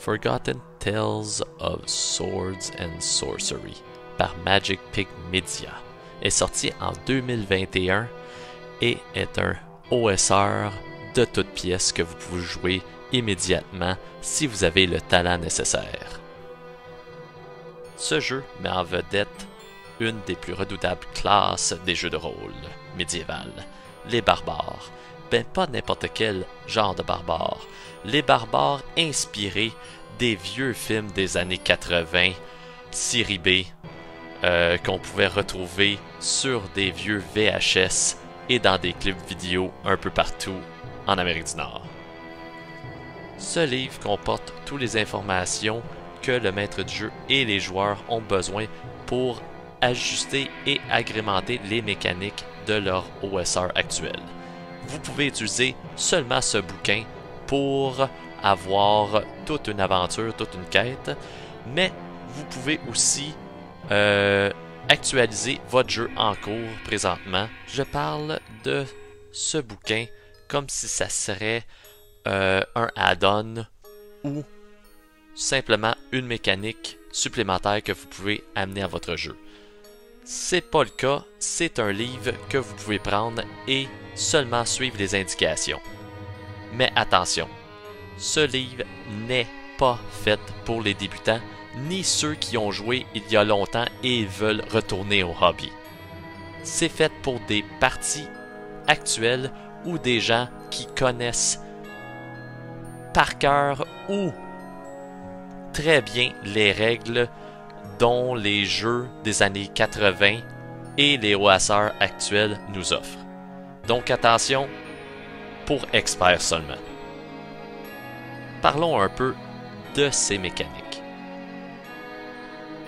Forgotten Tales of Swords and Sorcery par Magic Pig Media est sorti en 2021 et est un OSR de toutes pièces que vous pouvez jouer immédiatement si vous avez le talent nécessaire. Ce jeu met en vedette une des plus redoutables classes des jeux de rôle médiéval, les barbares. Ben pas n'importe quel genre de barbares. Les barbares inspirés des vieux films des années 80, série B, qu'on pouvait retrouver sur des vieux VHS et dans des clips vidéo un peu partout en Amérique du Nord. Ce livre comporte toutes les informations que le maître du jeu et les joueurs ont besoin pour ajuster et agrémenter les mécaniques de leur OSR actuel. Vous pouvez utiliser seulement ce bouquin pour avoir toute une aventure, toute une quête, mais vous pouvez aussi actualiser votre jeu en cours présentement. Je parle de ce bouquin comme si ça serait un add-on ou simplement une mécanique supplémentaire que vous pouvez amener à votre jeu. C'est pas le cas, c'est un livre que vous pouvez prendre et seulement suivre les indications. Mais attention, ce livre n'est pas fait pour les débutants, ni ceux qui ont joué il y a longtemps et veulent retourner au hobby. C'est fait pour des parties actuelles ou des gens qui connaissent par cœur ou très bien les règles dont les jeux des années 80 et les OSR actuels nous offrent. Donc attention, pour experts seulement. Parlons un peu de ces mécaniques.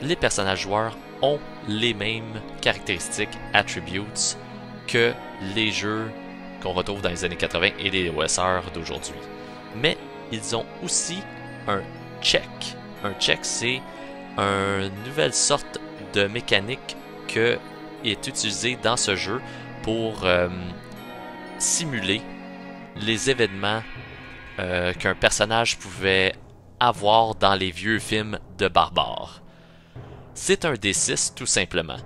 Les personnages joueurs ont les mêmes caractéristiques, attributes, que les jeux qu'on retrouve dans les années 80 et les OSR d'aujourd'hui. Mais ils ont aussi un check. Un check, c'est une nouvelle sorte de mécanique qui est utilisée dans ce jeu pour simuler les événements qu'un personnage pouvait avoir dans les vieux films de barbares. C'est un D6 tout simplement.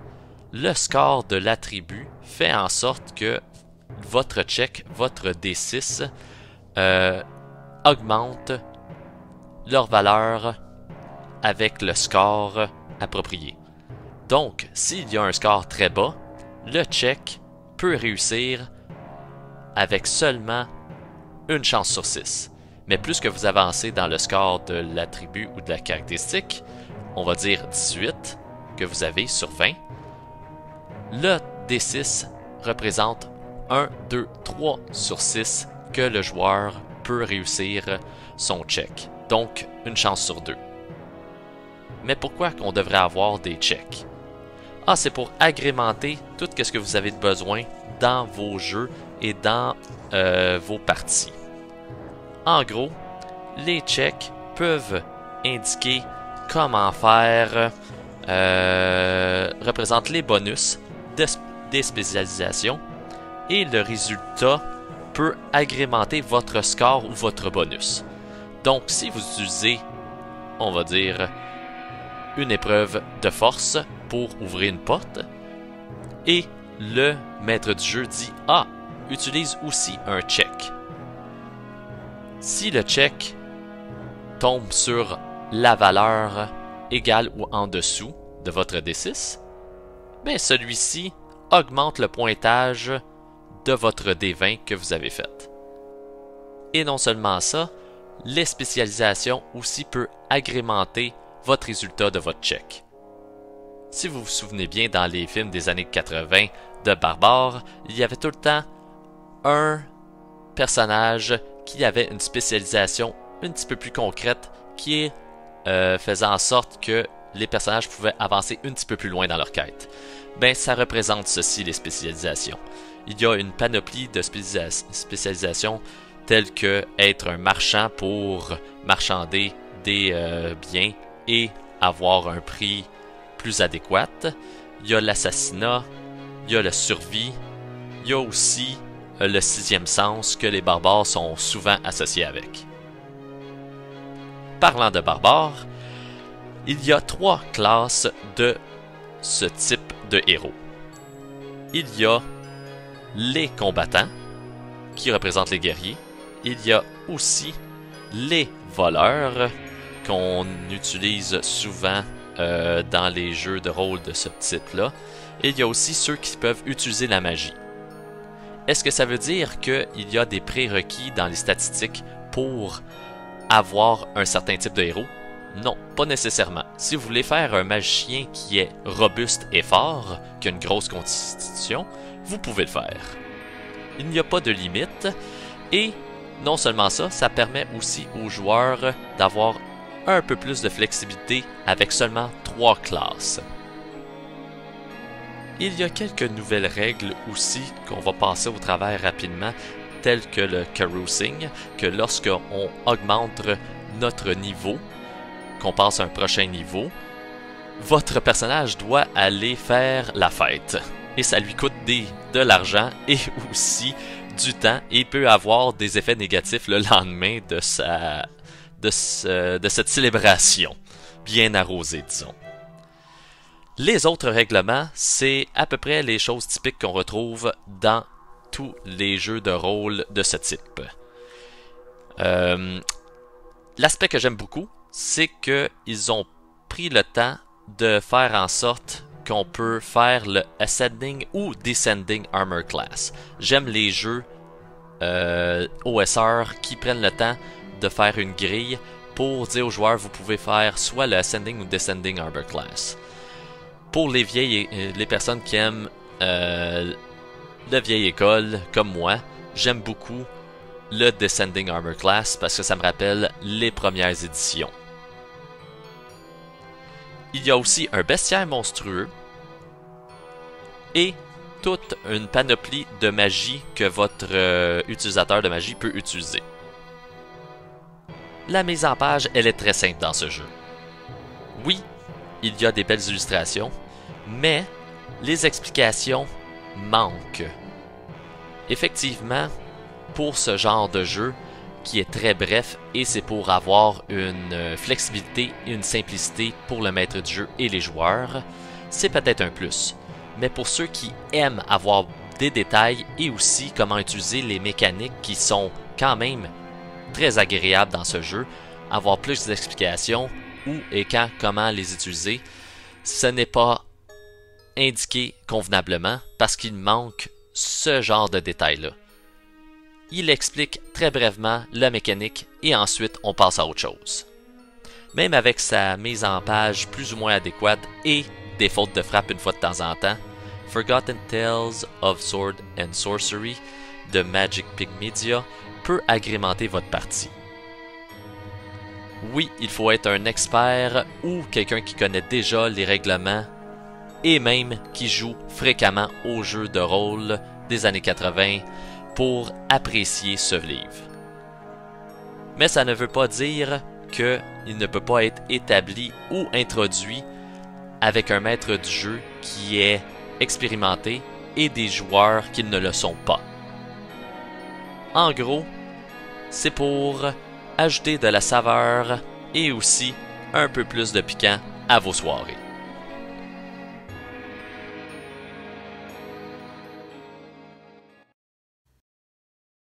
Le score de l'attribut fait en sorte que votre check, votre D6, augmente leur valeur avec le score approprié. Donc, s'il y a un score très bas, le check peut réussir avec seulement une chance sur 6. Mais plus que vous avancez dans le score de l'attribut ou de la caractéristique, on va dire 18 que vous avez sur 20, le D6 représente 1, 2, 3 sur 6 que le joueur peut réussir son check. Donc, une chance sur 2. Mais pourquoi qu'on devrait avoir des checks? Ah, c'est pour agrémenter tout ce que vous avez besoin dans vos jeux et dans vos parties. En gros, les checks peuvent indiquer comment faire, représente les bonus des spécialisations et le résultat peut agrémenter votre score ou votre bonus. Donc, si vous utilisez, on va dire, une épreuve de force pour ouvrir une porte, et le maître du jeu dit « Ah, utilise aussi un check ». Si le check tombe sur la valeur égale ou en dessous de votre D6, ben celui-ci augmente le pointage de votre D20 que vous avez fait. Et non seulement ça, les spécialisations aussi peuvent agrémenter votre résultat de votre check. Si vous vous souvenez bien, dans les films des années 80 de barbares, il y avait tout le temps un personnage qui avait une spécialisation un petit peu plus concrète qui faisait en sorte que les personnages pouvaient avancer un petit peu plus loin dans leur quête. Ben, ça représente ceci, les spécialisations. Il y a une panoplie de spécialisations telles que être un marchand pour marchander des biens et avoir un prix plus adéquat. Il y a l'assassinat, il y a la survie, il y a aussi le sixième sens que les barbares sont souvent associés avec. parlant de barbares, il y a 3 classes de ce type de héros. Il y a les combattants, qui représentent les guerriers. Il y a aussi les voleurs, qu'on utilise souvent dans les jeux de rôle de ce type-là. Et il y a aussi ceux qui peuvent utiliser la magie. Est-ce que ça veut dire qu'il y a des prérequis dans les statistiques pour avoir un certain type de héros? Non, pas nécessairement. Si vous voulez faire un magicien qui est robuste et fort, qui a une grosse constitution, vous pouvez le faire. Il n'y a pas de limite, et non seulement ça, ça permet aussi aux joueurs d'avoir un peu plus de flexibilité avec seulement 3 classes. Il y a quelques nouvelles règles aussi qu'on va passer au travers rapidement, telles que le carousing, que lorsqu'on augmente notre niveau, qu'on passe à un prochain niveau, votre personnage doit aller faire la fête. Et ça lui coûte de l'argent et aussi du temps, et il peut avoir des effets négatifs le lendemain de cette célébration bien arrosée, disons. Les autres règlements, c'est à peu près les choses typiques qu'on retrouve dans tous les jeux de rôle de ce type. L'aspect que j'aime beaucoup, c'est qu'ils ont pris le temps de faire en sorte qu'on peut faire le Ascending ou Descending Armor Class. J'aime les jeux OSR qui prennent le temps de faire une grille pour dire aux joueurs vous pouvez faire soit le Ascending ou Descending Armor Class. Pour les personnes qui aiment la vieille école comme moi, j'aime beaucoup le Descending Armor Class parce que ça me rappelle les premières éditions. Il y a aussi un bestiaire monstrueux et toute une panoplie de magie que votre utilisateur de magie peut utiliser. La mise en page, elle est très simple dans ce jeu. Oui, il y a des belles illustrations, mais les explications manquent. Effectivement, pour ce genre de jeu, qui est très bref, et c'est pour avoir une flexibilité et une simplicité pour le maître du jeu et les joueurs, c'est peut-être un plus. Mais pour ceux qui aiment avoir des détails et aussi comment utiliser les mécaniques qui sont quand même très agréables dans ce jeu, avoir plus d'explications, où et quand, comment les utiliser, ce n'est pas indiqué convenablement parce qu'il manque ce genre de détails-là. Il explique très brièvement la mécanique et ensuite on passe à autre chose. Même avec sa mise en page plus ou moins adéquate et des fautes de frappe une fois de temps en temps, Forgotten Tales of Sword and Sorcery de Magic Pig Media peut agrémenter votre partie. Oui, il faut être un expert ou quelqu'un qui connaît déjà les règlements et même qui joue fréquemment aux jeux de rôle des années 80 pour apprécier ce livre. Mais ça ne veut pas dire qu'il ne peut pas être établi ou introduit avec un maître du jeu qui est expérimenté et des joueurs qui ne le sont pas. En gros, c'est pour ajouter de la saveur et aussi un peu plus de piquant à vos soirées.